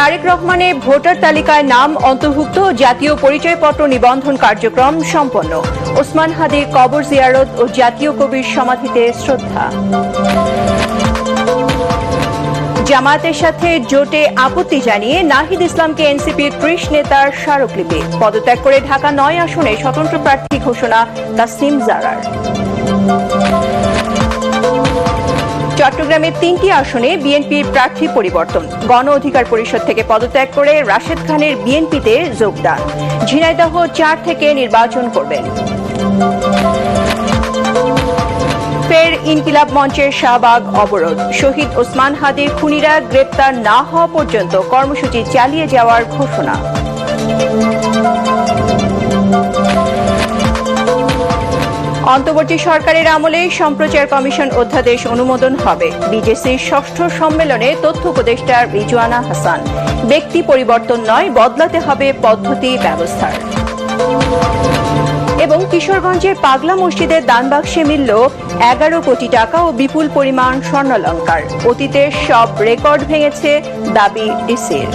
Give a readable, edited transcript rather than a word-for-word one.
তারেক রহমানের ভোটার তালিকায় নাম অন্তর্ভুক্ত জাতীয় পরিচয়পত্র নিবন্ধন কার্যক্রম সম্পন্ন। ওসমান হাদির কবর জিয়ারত ও জাতীয় কবির সমাধিতে শ্রদ্ধা। জামায়াতের সাথে জোটে আপত্তি জানিয়ে নাহিদ ইসলামকে এনসিপির ৩০ নেতার স্মারকলিপি। পদত্যাগ করে ঢাকা ৯ আসনে স্বতন্ত্র প্রার্থী ঘোষণা তাসনিম জারার। চট্টগ্রামের ৩টি আসনে বিএনপির প্রার্থী পরিবর্তন। গণ অধিকার পরিষদ থেকে পদত্যাগ করে রাশেদ খানের বিএনপিতে যোগদান। ঝিনাইদহ ৪ থেকে নির্বাচন করবেন। ফের ইনকিলাব মঞ্চের শাহবাগ অবরোধ। শহীদ ওসমান হাদির খুনিরা গ্রেপ্তার না হওয়া পর্যন্ত কর্মসূচি চালিয়ে যাওয়ার ঘোষণা। অন্তর্বর্তী সরকারের আমলে সম্প্রচার কমিশন অধ্যাদেশ অনুমোদন হবে। বিজেসির ষষ্ঠ সম্মেলনে তথ্য উপদেষ্টা রিজওয়ানা হাসান। ব্যক্তি পরিবর্তন নয়, বদলাতে হবে পদ্ধতি ব্যবস্থার। এবং কিশোরগঞ্জের পাগলা মসজিদের দানবাক্সে মিলল 11 কোটি টাকা ও বিপুল পরিমাণ স্বর্ণালংকার। অতীতের সব রেকর্ড ভেঙেছে দাবি ডিসির।